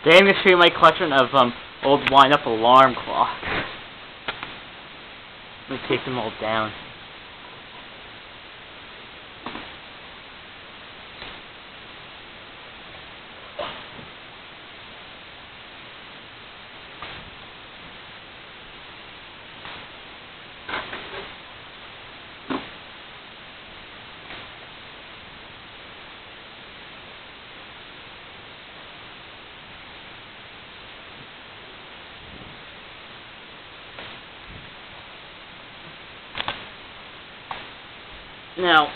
Today I'm going to show you my collection of old wind-up alarm clocks. Let me take them all down. Now,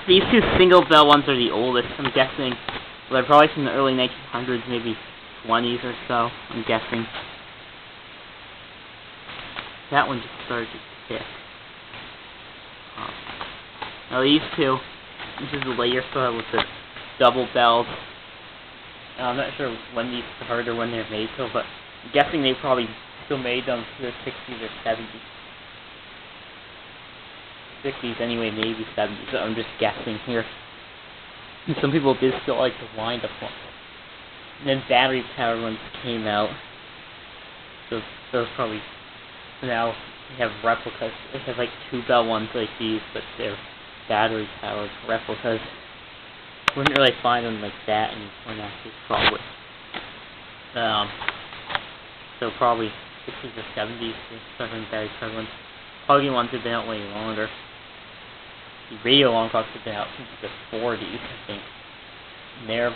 these two single bell ones are the oldest, I'm guessing. They're probably from the early 1900s, maybe 20s or so, I'm guessing. That one just started to tick. Now these two, this is the later style with the double bells. I'm not sure when these started or when they're made till, but I'm guessing they probably still made them in the 60s or 70s. 60s anyway, maybe 70s, so I'm just guessing here. And some people did still like to wind up one. And then battery powered ones came out. So those probably, now they have replicas. They have like two bell ones like these, but they're battery powered replicas. Wouldn't really find them like that anymore now, probably. So probably 60s or 70s, something battery powered ones. Plug-in ones have been out way longer. The radio alarm clocks have been out since the 40s, I think. And they're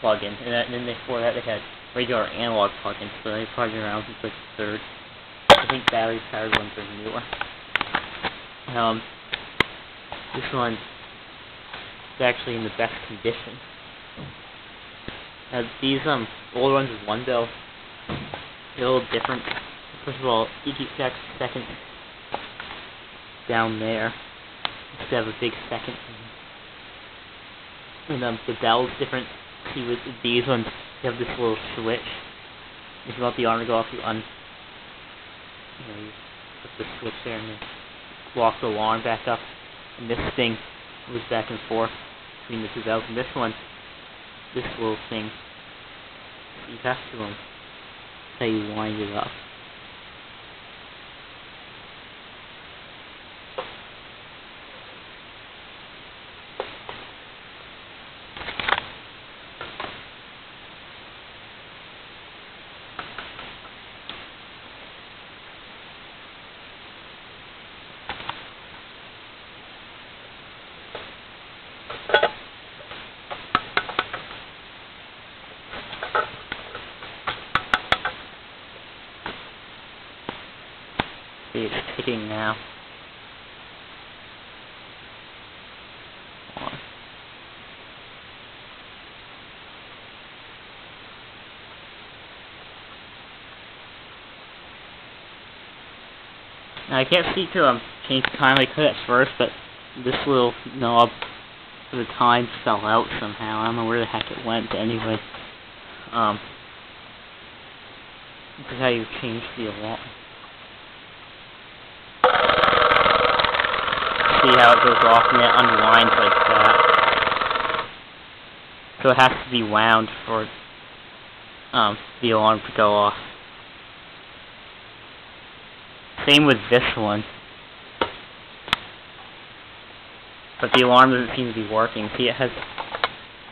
plug-in. And then before that they had regular analog plug-ins, so they've probably been around since like the 3rd. I think battery-powered ones are newer. This one is actually in the best condition. These older ones with one bell, they're a little different. First of all, each second down there, instead of a big second. And the bell's different. See, with these ones, you have this little switch. If you want the alarm to go off, you put the switch there and then walk the alarm back up. And this thing moves back and forth between the two bells. And this one, this little thing, you have to that's how you wind it up. See, it's ticking now. Now I can't see to change the time I could at first, but this little knob for the time fell out somehow. I don't know where the heck it went, but anyway. This is how you change the alarm. See how it goes off and it unwinds like that. So it has to be wound for the alarm to go off. Same with this one. But the alarm doesn't seem to be working. See, it has,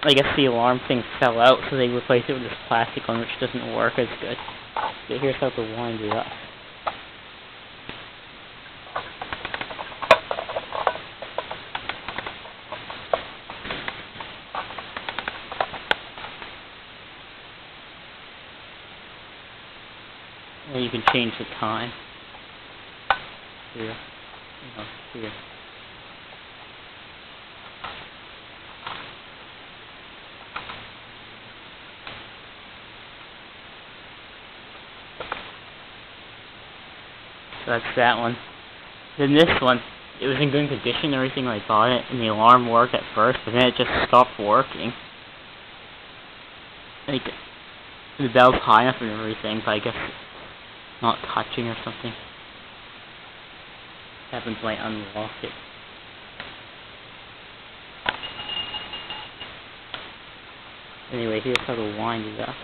I guess the alarm thing fell out, so they replaced it with this plastic one, which doesn't work as good. So here's how to wind it up. And you can change the time. Here. Here. So that's that one. Then this one, it was in good condition, everything when I bought it, and the alarm worked at first, but then it just stopped working. Like, the bell's high enough and everything, but I guess not touching or something. Happens when I unlock it. Anyway, here's how to wind it up.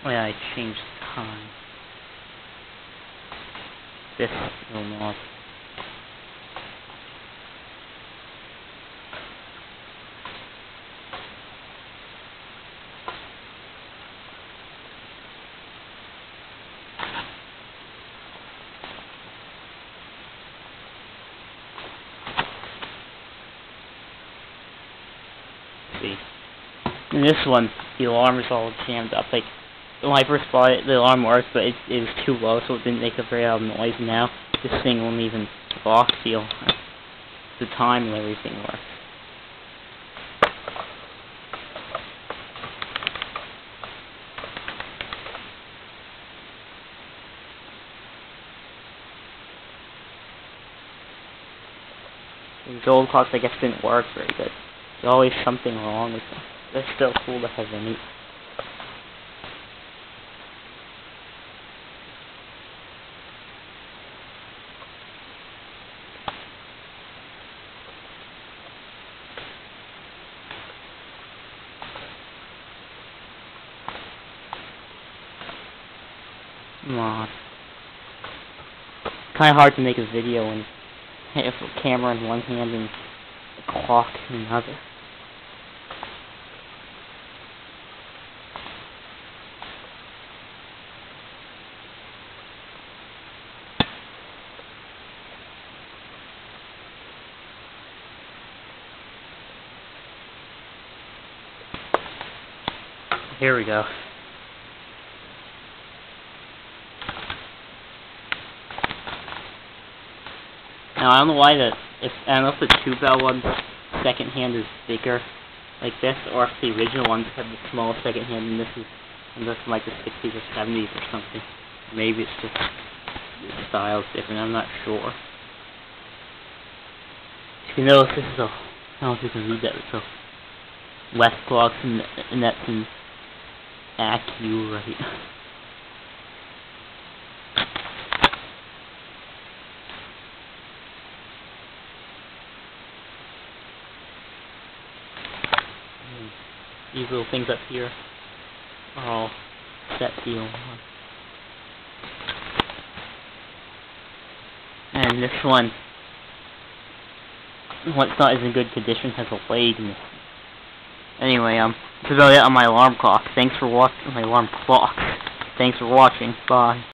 Oh yeah, I changed time. This will not. See. In this one, the alarm is all jammed up. Like, when I first bought it, the alarm worked, but it was too low, so it didn't make a very loud noise. Now, this thing won't even clock the time and everything works. These old clocks, I guess, didn't work very good. There's always something wrong with them. They're still cool to have any. Come on. Kind of hard to make a video when you have a camera in one hand and a clock in another. Here we go. Now I don't know why I don't know if the 2-bell one's second hand is bigger like this, or if the original ones have the small second hand and this is from like the 60s or 70s or something. Maybe it's just the style's different, I'm not sure. If you notice, this is I don't know if you can read that, it's a West clock and that's an ACU, right? These little things up here are all set deal. And this one, what's not as in good condition, has a leg missing. Anyway, that's about it on my alarm clock. Thanks for watching my alarm clock. Thanks for watching. Bye.